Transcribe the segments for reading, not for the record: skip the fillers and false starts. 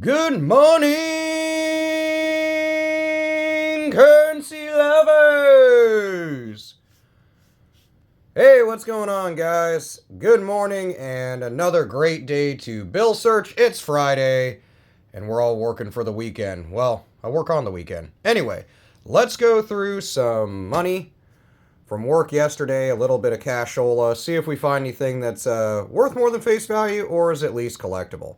Good morning, currency lovers! Hey, what's going on, guys? Good morning, and another great day to bill search. It's Friday, and we're all working for the weekend. Well, I work on the weekend. Anyway, let's go through some money from work yesterday, a little bit of cashola, see if we find anything that's worth more than face value or is at least collectible.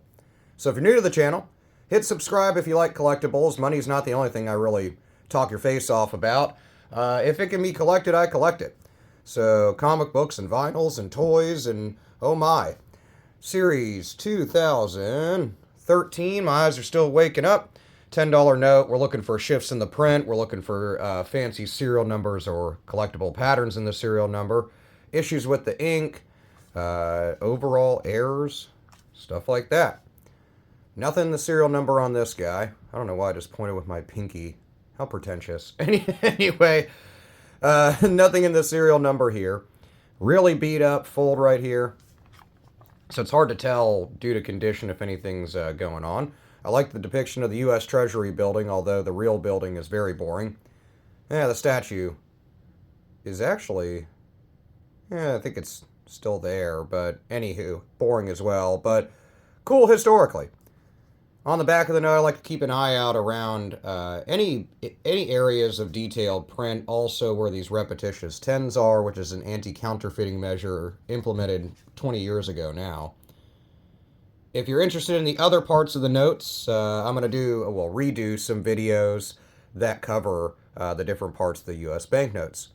So if you're new to the channel, hit subscribe if you like collectibles. Money's not the only thing I really talk your face off about. If it can be collected, I collect it. So comic books and vinyls and toys and oh my. Series 2013, my eyes are still waking up. $10 note. We're looking for shifts in the print. We're looking for fancy serial numbers or collectible patterns in the serial number. Issues with the ink. Overall errors. Stuff like that. Nothing in the serial number on this guy. I don't know why I just pointed with my pinky. How pretentious. Anyway, nothing in the serial number here. Really beat up, fold right here. So it's hard to tell due to condition if anything's going on. I like the depiction of the U.S. Treasury building, although the real building is very boring. Yeah, the statue is actually... Yeah, I think it's still there, but anywho, boring as well, but cool historically. On the back of the note, I like to keep an eye out around any areas of detailed print, also where these repetitious tens are, which is an anti-counterfeiting measure implemented 20 years ago now. If you're interested in the other parts of the notes, I'm going to redo some videos that cover the different parts of the U.S. banknotes.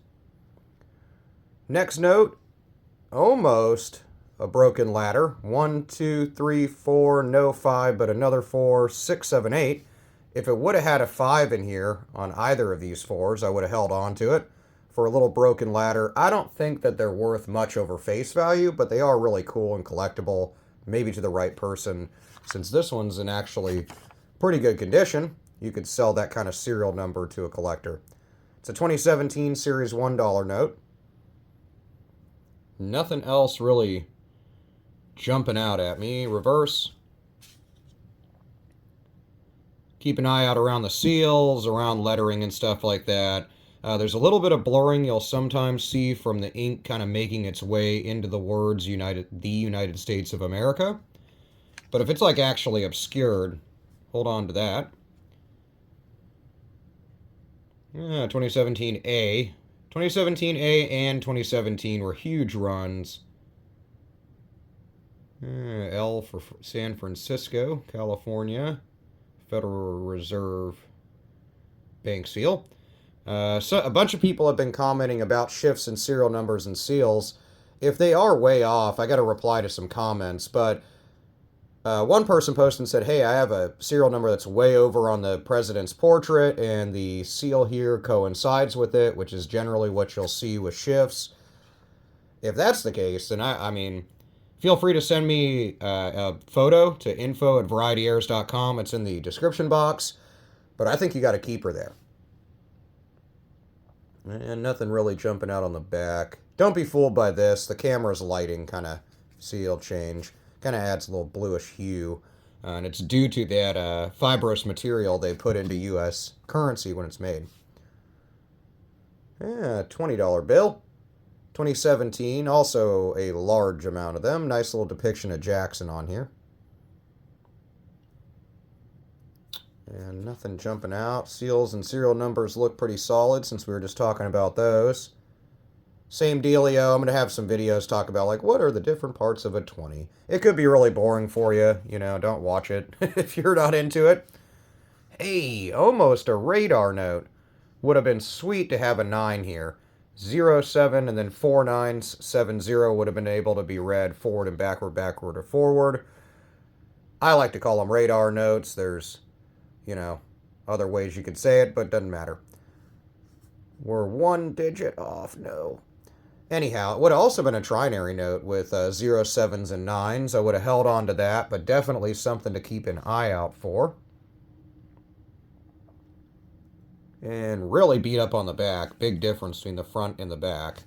Next note, almost a broken ladder. 1, 2, 3, 4, no 5, but another 4, 6, 7, 8. If it would have had a 5 in here on either of these 4s, I would have held on to it for a little broken ladder. I don't think that they're worth much over face value, but they are really cool and collectible, maybe to the right person. Since this one's in actually pretty good condition, you could sell that kind of serial number to a collector. It's a 2017 Series $1 note. Nothing else really jumping out at me. Reverse. Keep an eye out around the seals, around lettering and stuff like that. There's a little bit of blurring you'll sometimes see from the ink kind of making its way into the words the United States of America. But if it's like actually obscured, hold on to that. 2017A. 2017A and 2017 were huge runs. L for San Francisco, California. Federal Reserve Bank seal. So a bunch of people have been commenting about shifts in serial numbers and seals. If they are way off, I got to reply to some comments. But one person posted and said, hey, I have a serial number that's way over on the president's portrait, and the seal here coincides with it, which is generally what you'll see with shifts. If that's the case, then I mean... Feel free to send me a photo to info@varietyairs.com. It's in the description box. But I think you got to keep her there. And nothing really jumping out on the back. Don't be fooled by this. The camera's lighting kind of, see, it'll change. Kind of adds a little bluish hue. And it's due to that fibrous material they put into U.S. currency when it's made. Yeah, $20 bill. 2017, also a large amount of them. Nice little depiction of Jackson on here. And nothing jumping out. Seals and serial numbers look pretty solid since we were just talking about those. Same dealio. I'm going to have some videos talk about, like, what are the different parts of a 20. It could be really boring for you. You know, don't watch it if you're not into it. Hey, almost a radar note. Would have been sweet to have a 9 here. 07 and then 4 nines, 70 would have been able to be read forward and backward, backward or forward. I like to call them radar notes. There's, you know, other ways you could say it, but it doesn't matter. We're 1 digit off, no. Anyhow, it would have also been a trinary note with 07s and 9s. I would have held on to that, but definitely something to keep an eye out for. And really beat up on the back. Big difference between the front and the back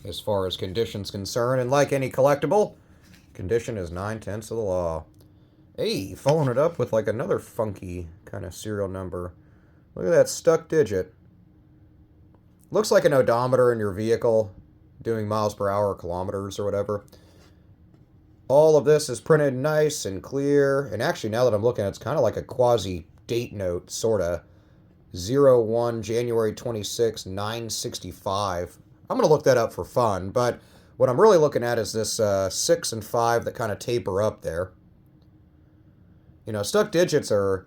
as far as condition's concerned. And like any collectible, condition is 9/10 of the law. Hey, following it up with like another funky kind of serial number. Look at that stuck digit. Looks like an odometer in your vehicle doing miles per hour or kilometers or whatever. All of this is printed nice and clear. And actually, now that I'm looking, it's kind of like a quasi date note, sort of. 01 January 26, 965. I'm going to look that up for fun, but what I'm really looking at is this 6 and 5 that kind of taper up there. You know, stuck digits are,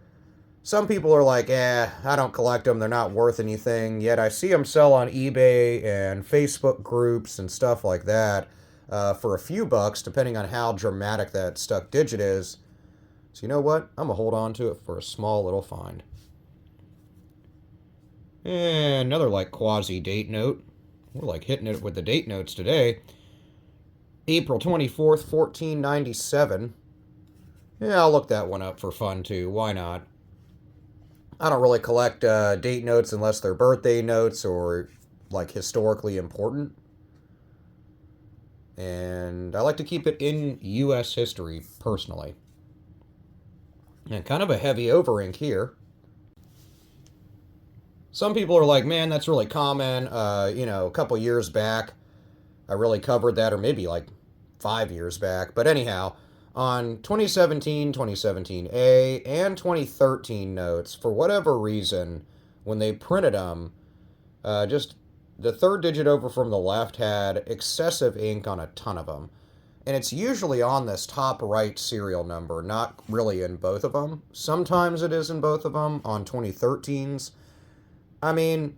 some people are like, I don't collect them, they're not worth anything. Yet I see them sell on eBay and Facebook groups and stuff like that for a few bucks, depending on how dramatic that stuck digit is. So you know what? I'm going to hold on to it for a small little find. And another like quasi date note. We're like hitting it with the date notes today. April 24th, 1497. Yeah, I'll look that one up for fun too. Why not? I don't really collect date notes unless they're birthday notes or like historically important. And I like to keep it in U.S. history personally. And kind of a heavy over ink here. Some people are like, man, that's really common. A couple years back, I really covered that, or maybe like 5 years back. But anyhow, on 2017, 2017A, and 2013 notes, for whatever reason, when they printed them, just the third digit over from the left had excessive ink on a ton of them. And it's usually on this top right serial number, not really in both of them. Sometimes it is in both of them on 2013s. I mean,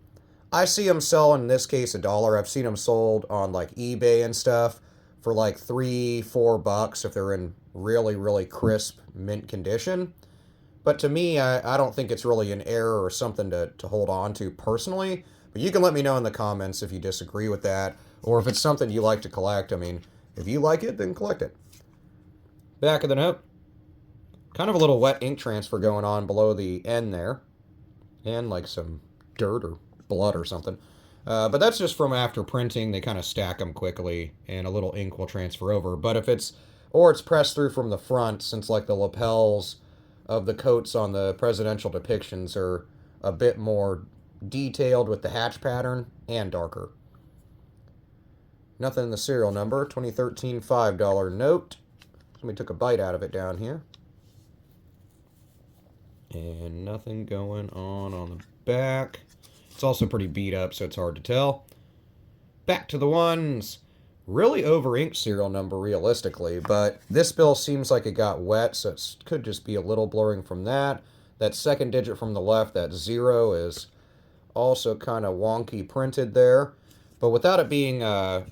I see them sell in this case $1. I've seen them sold on like eBay and stuff for like $3-4 if they're in really, really crisp mint condition. But to me, I don't think it's really an error or something to hold on to personally. But you can let me know in the comments if you disagree with that or if it's something you like to collect. I mean, if you like it, then collect it. Back of the note. Kind of a little wet ink transfer going on below the N there. And like some dirt or blood or something. But that's just from after printing. They kind of stack them quickly and a little ink will transfer over. But if it's pressed through from the front, since like the lapels of the coats on the presidential depictions are a bit more detailed with the hatch pattern and darker. Nothing in the serial number. 2013 $5 note. Somebody took a bite out of it down here. And nothing going on the back. It's also pretty beat up, so it's hard to tell. Back to the ones. Really over-inked serial number, realistically, but this bill seems like it got wet, so it could just be a little blurring from that. That second digit from the left, that 0, is also kind of wonky printed there. But without it being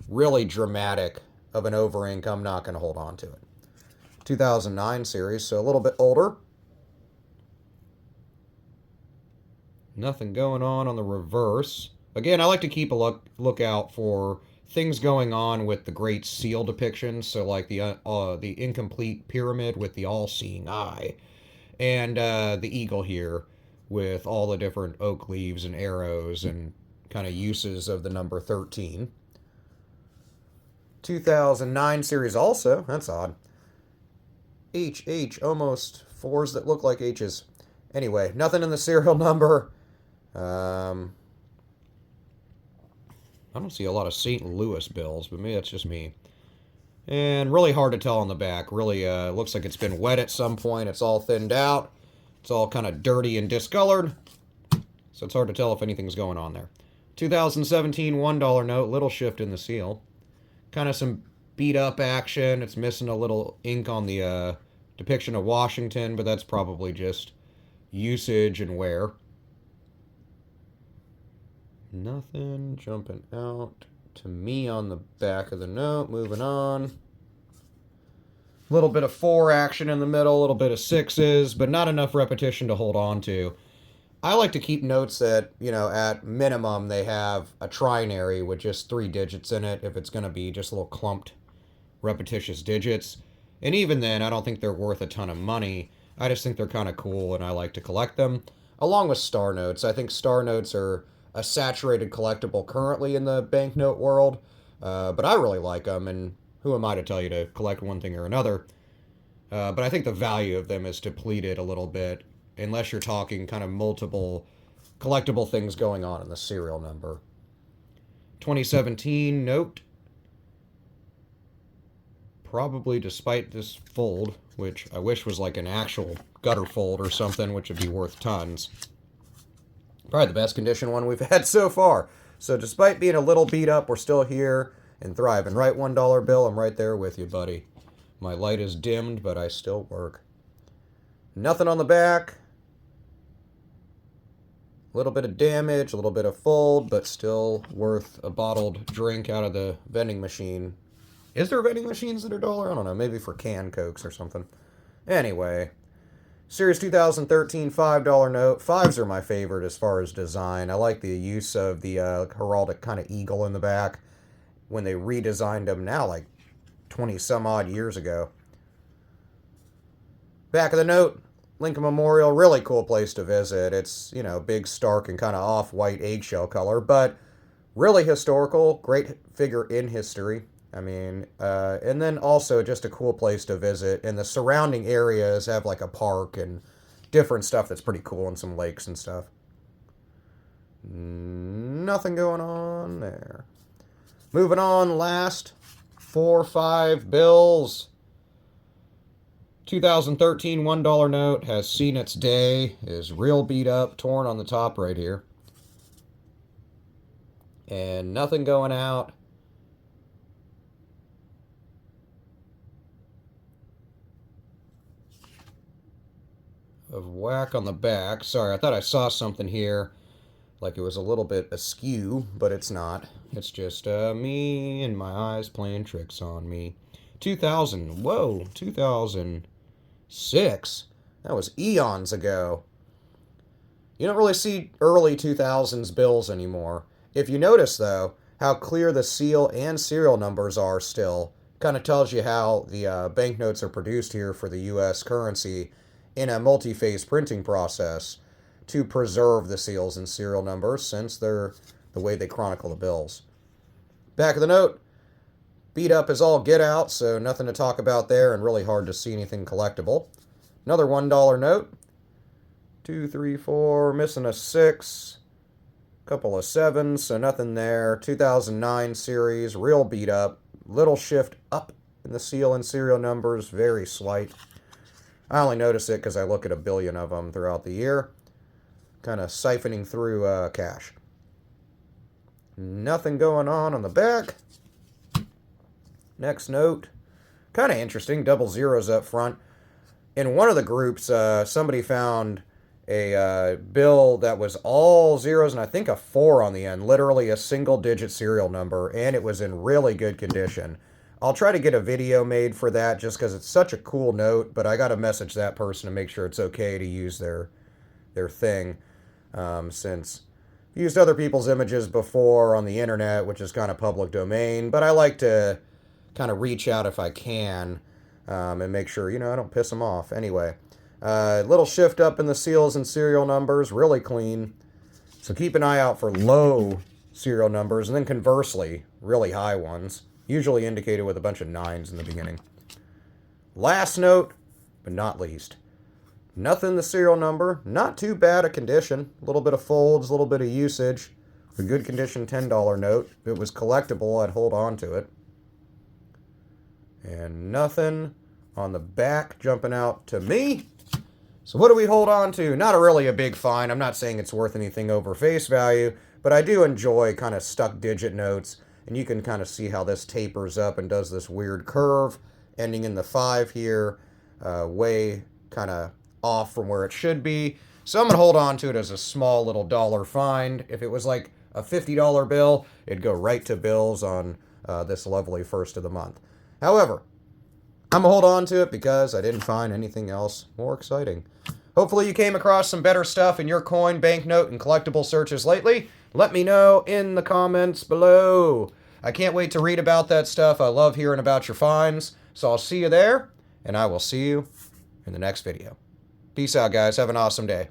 really dramatic of an over-ink, I'm not going to hold on to it. 2009 series, so a little bit older. Nothing going on the reverse. Again, I like to keep a lookout for things going on with the Great Seal depictions. So like the incomplete pyramid with the all-seeing eye. And the eagle here with all the different oak leaves and arrows and kind of uses of the number 13. 2009 series also. That's odd. H, almost 4s that look like H's. Anyway, nothing in the serial number. I don't see a lot of St. Louis bills, but maybe that's just me. And really hard to tell on the back. Really looks like it's been wet at some point. It's all thinned out. It's all kind of dirty and discolored. So it's hard to tell if anything's going on there. 2017 $1 note. Little shift in the seal. Kind of some beat up action. It's missing a little ink on the depiction of Washington, but that's probably just usage and wear. Nothing jumping out to me on the back of the note. Moving on. A little bit of 4 action in the middle, a little bit of 6s, but not enough repetition to hold on to. I like to keep notes that, at minimum they have a trinary with just 3 digits in it if it's going to be just little clumped repetitious digits. And even then, I don't think they're worth a ton of money. I just think they're kind of cool and I like to collect them. Along with star notes. I think star notes are a saturated collectible currently in the banknote world, but I really like them, and who am I to tell you to collect one thing or another? But I think the value of them is depleted a little bit, unless you're talking kind of multiple collectible things going on in the serial number. 2017 note. Probably despite this fold, which I wish was like an actual gutter fold or something, which would be worth tons. Probably the best condition one we've had so far. So despite being a little beat up, we're still here and thriving. Right, $1 bill, I'm right there with you, buddy. My light is dimmed, but I still work. Nothing on the back. A little bit of damage, a little bit of fold, but still worth a bottled drink out of the vending machine. Is there vending machines that are $1? I don't know. Maybe for canned Cokes or something. Anyway, Series 2013 $5 note. Fives are my favorite as far as design. I like the use of the heraldic kind of eagle in the back when they redesigned them now, like 20 some odd years ago. Back of the note, Lincoln Memorial, really cool place to visit. It's, you know, big, stark, and kind of off-white eggshell color, but really historical, great figure in history. I mean, and then also just a cool place to visit. And the surrounding areas have like a park and different stuff that's pretty cool and some lakes and stuff. Nothing going on there. Moving on, last 4-5 bills. 2013 $1 note has seen its day, is real beat up, torn on the top right here. And nothing going out. Of whack on the back. Sorry, I thought I saw something here like it was a little bit askew, but it's not. It's just me and my eyes playing tricks on me. 2000. Whoa, 2006. That was eons ago. You don't really see early 2000s bills anymore. If you notice, though, how clear the seal and serial numbers are still, kind of tells you how the banknotes are produced here for the U.S. currency in a multi-phase printing process to preserve the seals and serial numbers, since they're the way they chronicle the bills. Back of the note, beat up is all get out, so nothing to talk about there, and really hard to see anything collectible. Another $1 note. 2, 3, 4, missing a 6. Couple of 7s, so nothing there. 2009 series, real beat up. Little shift up in the seal and serial numbers, very slight. I only notice it because I look at a billion of them throughout the year. Kind of siphoning through cash. Nothing going on the back. Next note. Kind of interesting. Double zeros up front. In one of the groups, somebody found a bill that was all zeros and I think a 4 on the end. Literally a single-digit serial number. And it was in really good condition. I'll try to get a video made for that just because it's such a cool note, but I got to message that person to make sure it's okay to use their thing, since I've used other people's images before on the internet, which is kind of public domain, but I like to kind of reach out if I can and make sure, you know, I don't piss them off. Anyway, little shift up in the seals and serial numbers, really clean, so keep an eye out for low serial numbers, and then conversely, really high ones. Usually indicated with a bunch of 9s in the beginning. Last note, but not least. Nothing the serial number. Not too bad a condition. A little bit of folds, a little bit of usage. A good condition $10 note. If it was collectible, I'd hold on to it. And nothing on the back jumping out to me. So what do we hold on to? Not really a big find. I'm not saying it's worth anything over face value, but I do enjoy kind of stuck digit notes. And you can kind of see how this tapers up and does this weird curve, ending in the 5 here, way kind of off from where it should be. So I'm going to hold on to it as a small little dollar find. If it was like a $50 bill, it'd go right to bills on this lovely first of the month. However, I'm going to hold on to it because I didn't find anything else more exciting. Hopefully you came across some better stuff in your coin, banknote, and collectible searches lately. Let me know in the comments below. I can't wait to read about that stuff. I love hearing about your finds. So I'll see you there, and I will see you in the next video. Peace out, guys. Have an awesome day.